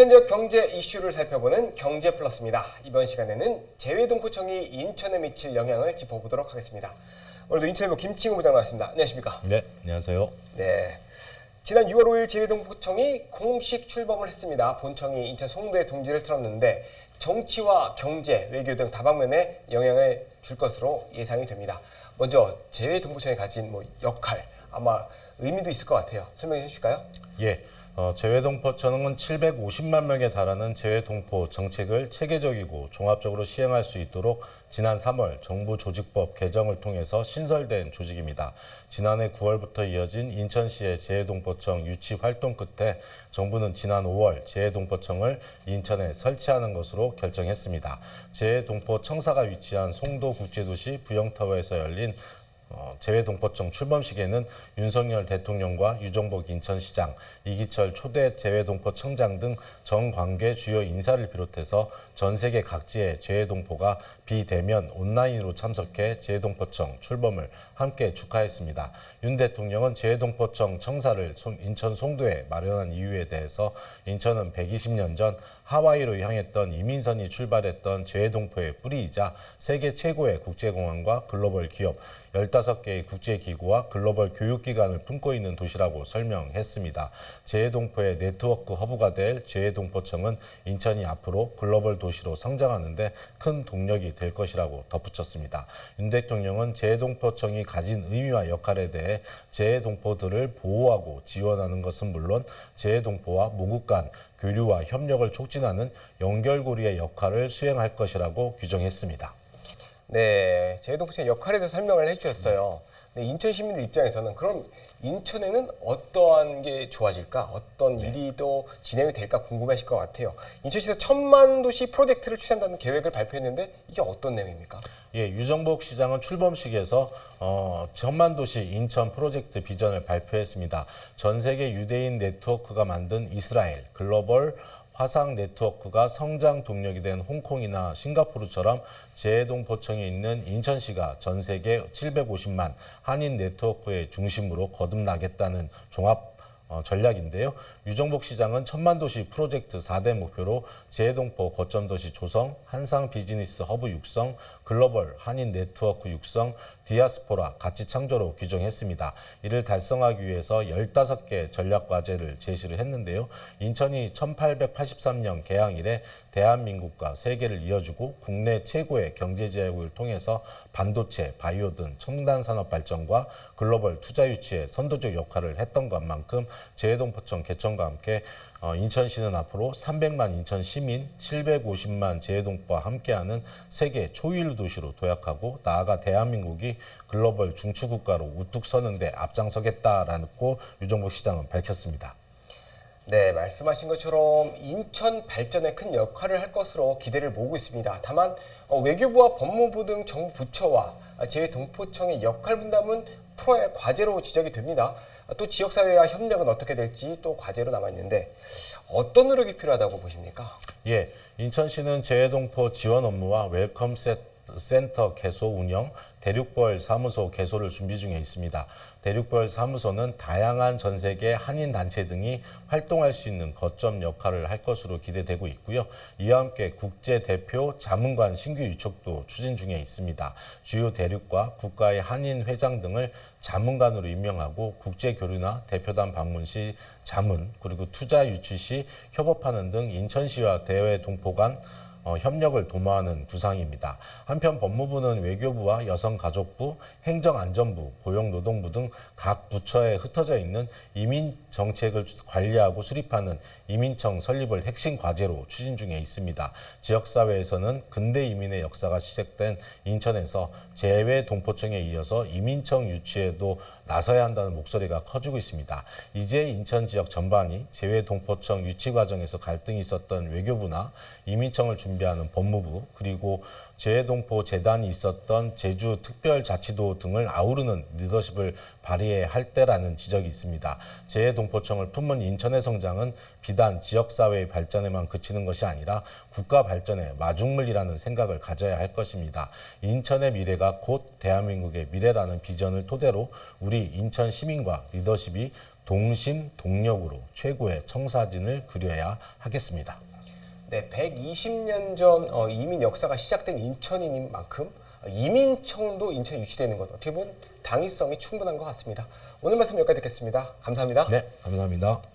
보편적 경제 이슈를 살펴보는 경제플러스입니다. 이번 시간에는 재외동포청이 인천에 미칠 영향을 짚어보도록 하겠습니다. 오늘도 인천일보 김칭우 부장 나왔습니다. 안녕하십니까? 네, 안녕하세요. 네. 지난 6월 5일 재외동포청이 공식 출범을 했습니다. 본청이 인천 송도에 둥지를 틀었는데 정치와 경제, 외교 등 다방면에 영향을 줄 것으로 예상이 됩니다. 먼저 재외동포청이 가진 역할, 아마 의미도 있을 것 같아요. 설명해 주실까요? 예, 재외동포청은 750만 명에 달하는 재외동포 정책을 체계적이고 종합적으로 시행할 수 있도록 지난 3월 정부 조직법 개정을 통해서 신설된 조직입니다. 지난해 9월부터 이어진 인천시의 재외동포청 유치 활동 끝에 정부는 지난 5월 재외동포청을 인천에 설치하는 것으로 결정했습니다. 재외동포청사가 위치한 송도국제도시 부영타워에서 열린 재외동포청 출범식에는 윤석열 대통령과 유정복 인천시장, 이기철 초대 재외동포청장 등 정관계 주요 인사를 비롯해서 전 세계 각지의 재외동포가 비대면 온라인으로 참석해 재외동포청 출범을 함께 축하했습니다. 윤 대통령은 재외동포청 청사를 인천 송도에 마련한 이유에 대해서 인천은 120년 전 하와이로 향했던 이민선이 출발했던 재외동포의 뿌리이자 세계 최고의 국제공항과 글로벌 기업, 15개의 국제기구와 글로벌 교육기관을 품고 있는 도시라고 설명했습니다. 재외동포의 네트워크 허브가 될 재외동포청은 인천이 앞으로 글로벌 도시로 성장하는 데 큰 동력이 될 것이라고 덧붙였습니다. 윤 대통령은 재외동포청이 가진 의미와 역할에 대해 재외동포들을 보호하고 지원하는 것은 물론 재외동포와 모국 간 교류와 협력을 촉진하는 연결고리의 역할을 수행할 것이라고 규정했습니다. 네, 재외동포청의 역할에 대해서 설명을 해주셨어요. 근데 인천 시민들 입장에서는 그럼 인천에는 어떠한 게 좋아질까? 어떤 일이 또 진행이 될까 궁금하실 것 같아요. 인천시에서 1000만 도시 프로젝트를 추진한다는 계획을 발표했는데 이게 어떤 내용입니까? 예, 유정복 시장은 출범식에서 1000만 도시 인천 프로젝트 비전을 발표했습니다. 전 세계 유대인 네트워크가 만든 이스라엘, 글로벌 화상 네트워크가 성장 동력이 된 홍콩이나 싱가포르처럼 재외동포청이 있는 인천시가 전 세계 750만 한인 네트워크의 중심으로 거듭나겠다는 종합 전략인데요. 유정복 시장은 1000만 도시 프로젝트 4대 목표로 재외동포 거점 도시 조성, 한상 비즈니스 허브 육성, 글로벌 한인 네트워크 육성, 디아스포라 가치 창조로 규정했습니다. 이를 달성하기 위해서 15개 전략 과제를 제시를 했는데요. 인천이 1883년 개항 이래 대한민국과 세계를 이어주고 국내 최고의 경제지역을 통해서 반도체, 바이오 등 첨단 산업 발전과 글로벌 투자 유치에 선도적 역할을 했던 것만큼 재외동포청 개천과 함께 인천시는 앞으로 300만 인천 시민, 750만 재외동포와 함께하는 세계 초일 도시로 도약하고 나아가 대한민국이 글로벌 중추국가로 우뚝 서는 데 앞장서겠다라고 유정복 시장은 밝혔습니다. 네, 말씀하신 것처럼 인천 발전에 큰 역할을 할 것으로 기대를 모으고 있습니다. 다만 외교부와 법무부 등 정부 부처와 재외동포청의 역할 분담은 풀어야 할 과제로 지적이 됩니다. 또 지역사회와 협력은 어떻게 될지 또 과제로 남아있는데 어떤 노력이 필요하다고 보십니까? 예, 인천시는 재외동포 지원 업무와 웰컴 센터 개소 운영, 대륙벌 사무소 개소를 준비 중에 있습니다. 대륙벌 사무소는 다양한 전 세계 한인 단체 등이 활동할 수 있는 거점 역할을 할 것으로 기대되고 있고요. 이와 함께 국제 대표 자문관 신규 유촉도 추진 중에 있습니다. 주요 대륙과 국가의 한인 회장 등을 자문관으로 임명하고 국제 교류나 대표단 방문 시 자문, 그리고 투자 유치 시 협업하는 등 인천시와 대외동포 간 협력을 도모하는 구상입니다. 한편 법무부는 외교부와 여성가족부, 행정안전부, 고용노동부 등 각 부처에 흩어져 있는 이민 정책을 관리하고 수립하는 이민청 설립을 핵심 과제로 추진 중에 있습니다. 지역사회에서는 근대 이민의 역사가 시작된 인천에서 재외동포청에 이어서 이민청 유치에도 나서야 한다는 목소리가 커지고 있습니다. 이제 인천 지역 전반이 재외동포청 유치 과정에서 갈등이 있었던 외교부나 이민청을 준비하는 법무부, 그리고 재외동포 재단이 있었던 제주특별자치도 등을 아우르는 리더십을 발휘해야 할 때라는 지적이 있습니다. 재외동포청을 품은 인천의 성장은 비단 지역사회의 발전에만 그치는 것이 아니라 국가 발전의 마중물이라는 생각을 가져야 할 것입니다. 인천의 미래가 곧 대한민국의 미래라는 비전을 토대로 우리 인천 시민과 리더십이 동심 동력으로 최고의 청사진을 그려야 하겠습니다. 네, 120년 전 이민 역사가 시작된 인천인 만큼 이민청도 인천에 유치되는 것 어떻게 보면 당위성이 충분한 것 같습니다. 오늘 말씀 여기까지 듣겠습니다. 감사합니다. 네, 감사합니다.